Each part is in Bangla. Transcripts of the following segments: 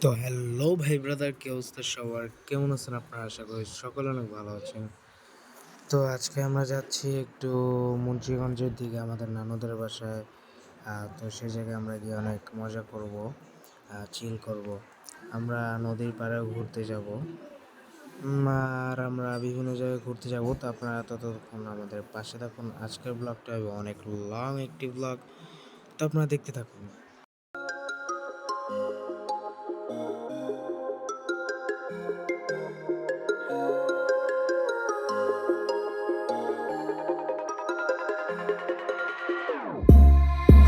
তো হ্যালো ভাই ব্রাদার, কি অবস্থা সবার? কেমন আছেন আপনারা? আশা করি সকলে অনেক ভালো আছেন। তো আজকে আমরা যাচ্ছি একটু মুন্সিগঞ্জের দিকে আমাদের নানুদের বাসায়। তো সেই জায়গায় আমরা গিয়ে অনেক মজা করব, চিল করব। আমরা নদীর পাড়ে ঘুরতে যাব, আর আমরা বিভিন্ন জায়গায় ঘুরতে যাব। তো আপনারা ততক্ষণ আমাদের পাশে থাকুন। আজকের ব্লগটা হবে অনেক লং একটি ব্লগ, তো আপনারা দেখতে থাকুন।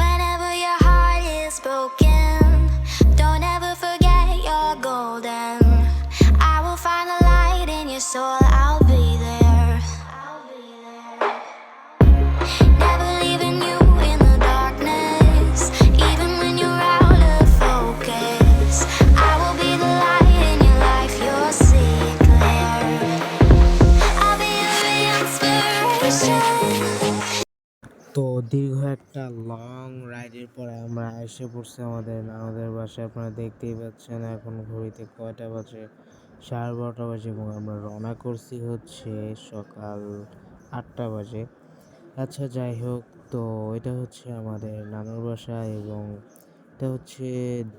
Whenever your heart is broken, don't ever forget you're golden. I will find a light in your soul, I'll be there. Never leaving you in the darkness, even when you're out of focus. I will be the light in your life, you'll see it clear. I'll be your inspiration. তো দীর্ঘ একটা লং রাইডের পরে আমরা এসে পড়ছি আমাদের নানুদের বাসায়। আপনারা দেখতেই পাচ্ছেন এখন ঘড়িতে কয়টা বাজে, 12:30 বাজে, এবং আমরা রওনা করছি হচ্ছে সকাল 8টা বাজে। আচ্ছা যাই হোক, তো এটা হচ্ছে আমাদের নানুর বাসা, এবং এটা হচ্ছে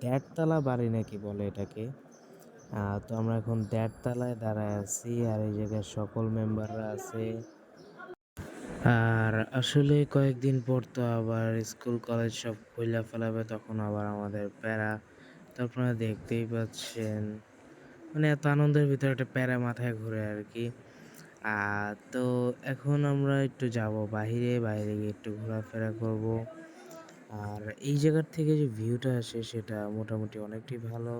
1.5 তলা বাড়ি নাকি বলে এটাকে। তো আমরা এখন 1.5 তলায় দাঁড়ায় আছি, আর এই জায়গায় সকল মেম্বাররা আছে। আর আসলে কয়েকদিন পর তো আবার স্কুল কলেজ সব খুইলা ফেলাবে, তখন আবার আমাদের প্যারা। তো আপনারা দেখতেই পাচ্ছেন, মানে এত আনন্দের ভিতরে একটা প্যারা মাথায় ঘুরে আর কি। তো এখন আমরা একটু যাব বাইরে, বাইরে গিয়ে একটু ঘোরাফেরা করব। আর এই জায়গার থেকে যে ভিউটা আসে সেটা মোটামুটি অনেকটাই ভালো।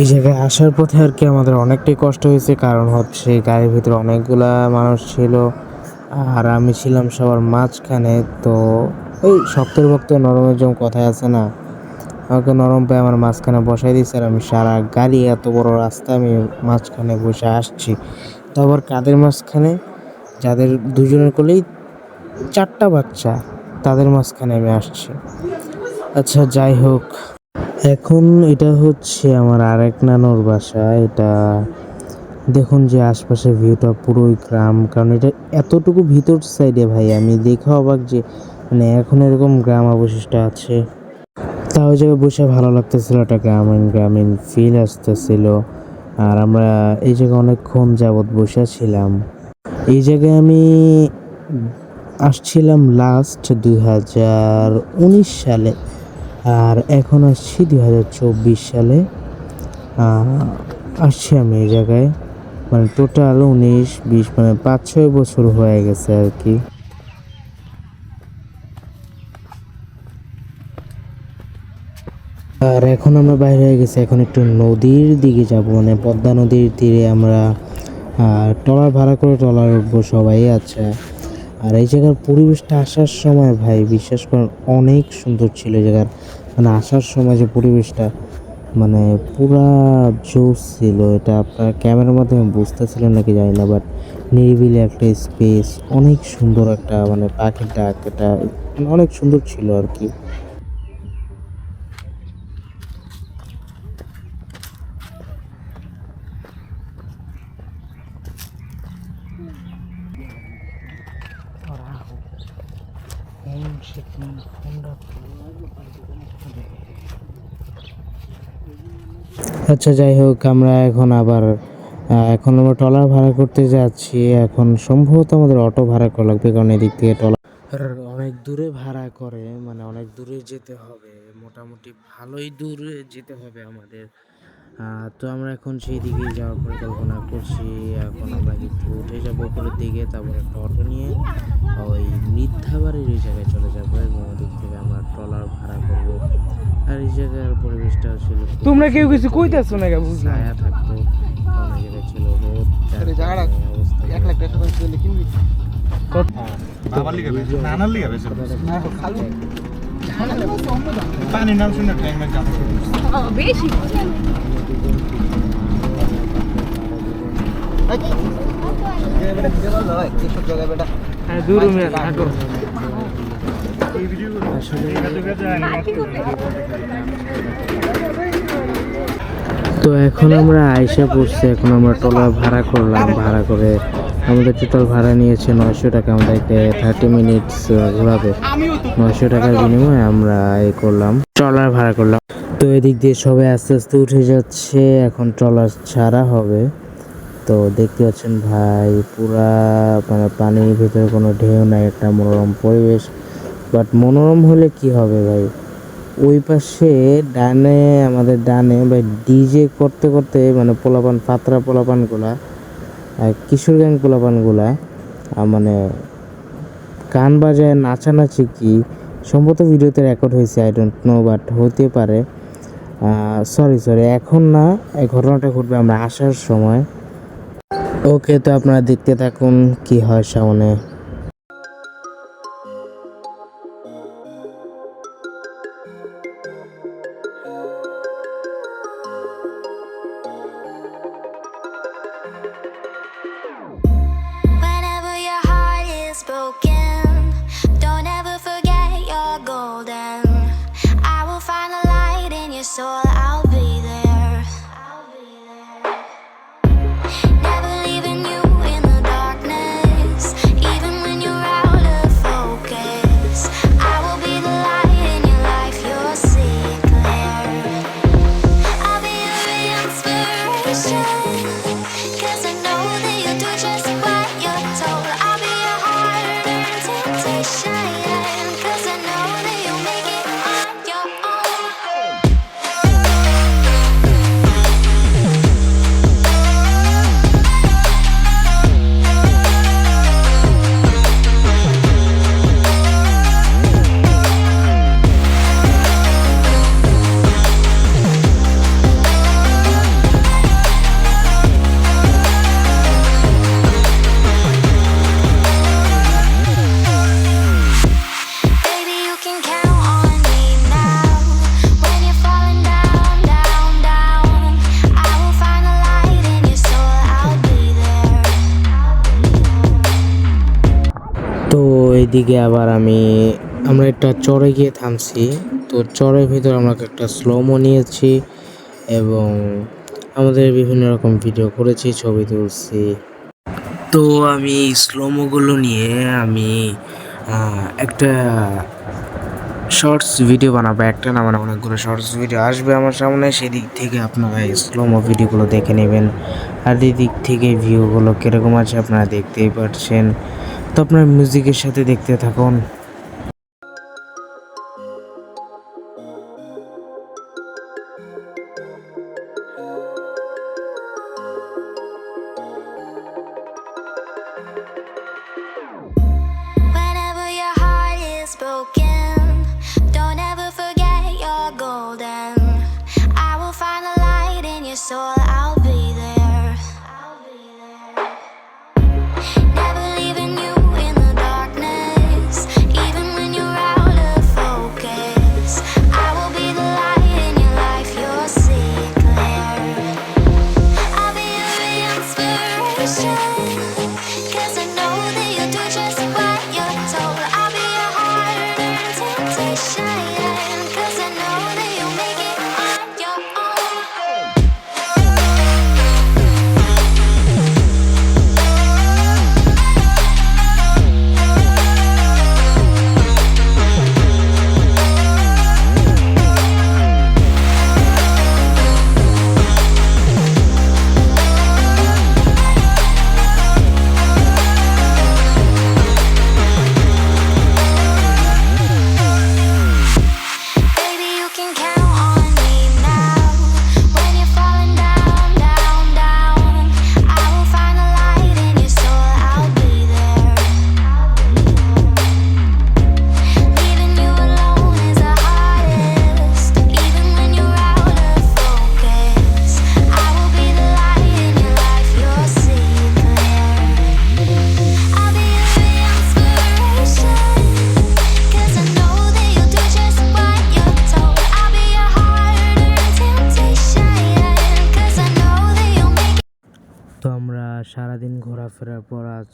এই জায়গায় আসার পথে আর কি আমাদের অনেকটাই কষ্ট হয়েছে, কারণ হচ্ছে গাড়ির ভিতরে অনেকগুলা মানুষ ছিল, আর আমি ছিলাম সবার মাঝখানে। তো ওই শক্তের ভক্ত নরমের যেমন কথায় আছে না, আমাকে নরম পায়ে আমার মাঝখানে বসাই দিয়েছে, আর আমি সারা গাড়ি এত বড় রাস্তা আমি মাঝখানে বসে আসছি। তো আবার কাদের মাঝখানে, যাদের দুজনের কোলেই 4টা বাচ্চা, তাদের মাঝখানে আমি আসছি। আচ্ছা যাই হোক, এখন এটা হচ্ছে আমার আরেক নানুর বাসা। এটা দেখুন যে আশপাশের ভিউটা পুরোই গ্রাম, কারণ এটা এতটুকু ভিতর সাইডে ভাই, আমি দেখে অবাক যে মানে এখন এরকম গ্রাম অবশিষ্ট আছে। তা ওই জায়গায় বসে ভালো লাগতেছিল, একটা গ্রামীণ গ্রামীণ ফিল আসতেছিল। আর আমরা এই জায়গায় অনেকক্ষণ যাবৎ বসেছিলাম। এই জায়গায় আমি আসছিলাম লাস্ট 2019 সালে, আর এখন আসছি 2024 সালে। আসছি আমি এই জায়গায়, মানে টোটাল 19-20 মানে 5-6 বছর হয়ে গেছে আর কি। আর এখন আমরা বাইরে হয়ে গেছি, এখন একটু নদীর দিকে যাব, মানে পদ্মা নদীর তীরে আমরা ট্রলার ভাড়া করে ট্রলার উঠবো সবাই। আচ্ছা, আর এই জায়গার পরিবেশটা আসার সময় ভাই বিশ্বাস করেন অনেক সুন্দর ছিল এই জায়গার, মানে আসার সময় যে পরিবেশটা মানে পুরা জোস ছিল। এটা আপনার ক্যামেরার মাধ্যমে বুঝতেছিলেন নাকি জানি না, বাট নিরিবিলি একটা স্পেস, অনেক সুন্দর একটা মানে পাখির ডাক, এটা অনেক সুন্দর ছিল আর কি। আচ্ছা যাই হোক, আমরা এখন আবার এখন আমরা ট্রলার ভাড়া করতে যাচ্ছি। এখন সম্ভবত আমাদের অটো ভাড়া করা লাগবে, কারণ এদিক থেকে ট্রলার অনেক দূরে ভাড়া করে, মানে অনেক দূরে যেতে হবে, মোটামুটি ভালোই দূরে যেতে হবে আমাদের। তো আমরা এখন সেই দিকে যাওয়ার পরিকল্পনা করছি। এখন আমরা কিন্তু উঠে যাবো উপরের দিকে, তারপর একটা অটো নিয়ে ওই মিথ্যাবাড়ির ওই জায়গায় চলে যাবো, এবং ওদিক থেকে আমরা ট্রলার ভাড়া করবো। আর এই জায়গার পরিবেশটা ছিল, তোমরা কেউ কিছু কইতেছো না কেন? ছায়া থাকতো, কারণ এই জায়গায় ছিল রোদ, জায়গাটা অবস্থা 1 লাখ টাকা করে দিলে কিনবি? বাবার লিগে বেশি নানার লিগে বেশি পানির নাম শুনে টাইমে কাম বেশি হ্যাঁ দূর মে থাকো। আসলে তো এখন আমরা আইসা পড়ছি, এখন আমরা ট্রলার ভাড়া করলাম, ভাড়া করে আমাদের টোটাল ভাড়া নিয়েছে 900 টাকা, আমাদেরকে 30 মিনিটস ঘোরাবে। 900 টাকার বিনিময়ে আমরা এই করলাম, ট্রলার ভাড়া করলাম। তো এদিক দিয়ে সবাই আস্তে আস্তে উঠে যাচ্ছে, এখন ট্রলার ছাড়া হবে। তো দেখতে পাচ্ছেন ভাই, পুরা মানে পানির ভিতরে কোনো ঢেউ নাই, একটা মনোরম পরিবেশ। বাট মনোরম হলে কি হবে ভাই, ওই পাশে ডানে, আমাদের ডানে ভাই ডিজে করতে করতে মানে পোলাপান, ফাতরা পোলাপানগুলা, কিশোর গ্যাং পোলাপানগুলা মানে গান বাজায় নাচানাচি, কি সম্ভবত ভিডিওতে রেকর্ড হয়েছে, আই ডোন্ট নো, বাট হতে পারে। সরি, এখন না, এই ঘটনাটা ঘটবে আমরা আসার সময়। ওকে, তো আপনারা দেখতে থাকুন কি হয় সামনে। Whenever your heart is broken, don't ever forget you're golden. I will find the light in your soul, I'll be there. Never leaving you in the darkness, even when you're out of focus. I will be the light in your life, you'll see it clear. I'll be your inspiration, 'cause I know that you'll do just what you're told. I'll be your hard-earned temptation, 'cause I know that you'll make it on your own. Baby, you can count on me now. When you're falling down, down, down, I will find the light in your soul, I'll be there. তো এইদিকে আবার আমরা একটা চরে গিয়ে থামছি। তো চরের ভিতরে আমরা একটা স্লোমো নিয়েছি এবং আমাদের বিভিন্ন রকম ভিডিও করেছি, ছবি তুলছি। তো আমি এই স্লোমোগুলো নিয়ে একটা শর্টস ভিডিও বানাবো, একটা না মানে অনেকগুলো শর্টস ভিডিও আসবে আমার সামনে, সেদিক থেকে আপনারা এই স্লোমো ভিডিওগুলো দেখে নেবেন। আর এদিক থেকে ভিউগুলো কীরকম আছে আপনারা দেখতেই পাচ্ছেন। তো আপনার মিউজিকের সাথে দেখতে থাকুন। Whenever your heart is broken, don't ever forget you're golden. I will find the light in your soul, I'll be there. Never leaving you in the darkness, even when you're out of focus. I will be the light in your life, you'll see it clear. I'll be your inspiration, 'cause I know that you'll do just what you're told. I'll be your hard-earned temptation, 'cause I know that you'll make it on your own. Baby, you can count on me now. When you're falling down, down, down, I will find the light in your soul, I'll be there. Leaving you alone is the hardest, even when you're out of focus. I will be the light in your life, you'll see it clear. I'll be your inspiration, 'cause I know that you'll do just what you're told. I'll be your hard-earned temptation, 'cause I know that you'll make it. তো আমরা সারাদিন ঘোরাফেরার পর আজ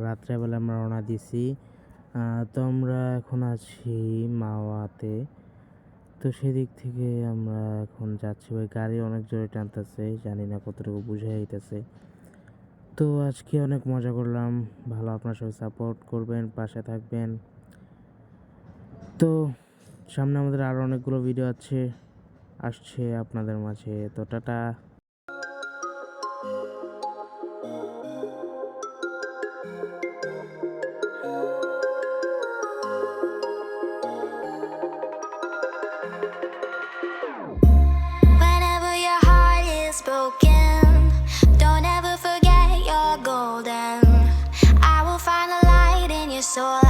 রাত্রেবেলা আমরা রওনা দিছি। তো আমরা এখন আছি মাওয়াতে। তো সেদিক থেকে আমরা এখন যাচ্ছি ভাই, গাড়ি অনেক জোরে টানতেছে, জানি না কতটুকু বুঝাই হইতেছে। তো আজকে অনেক মজা করলাম, ভালো আপনার সবাই সাপোর্ট করবেন, পাশে থাকবেন। তো সামনে আমাদের আরও অনেকগুলো ভিডিও আসছে আপনাদের মাঝে। তো tata. Whenever your heart is broken, don't ever forget you're golden. I will find the light in your soul.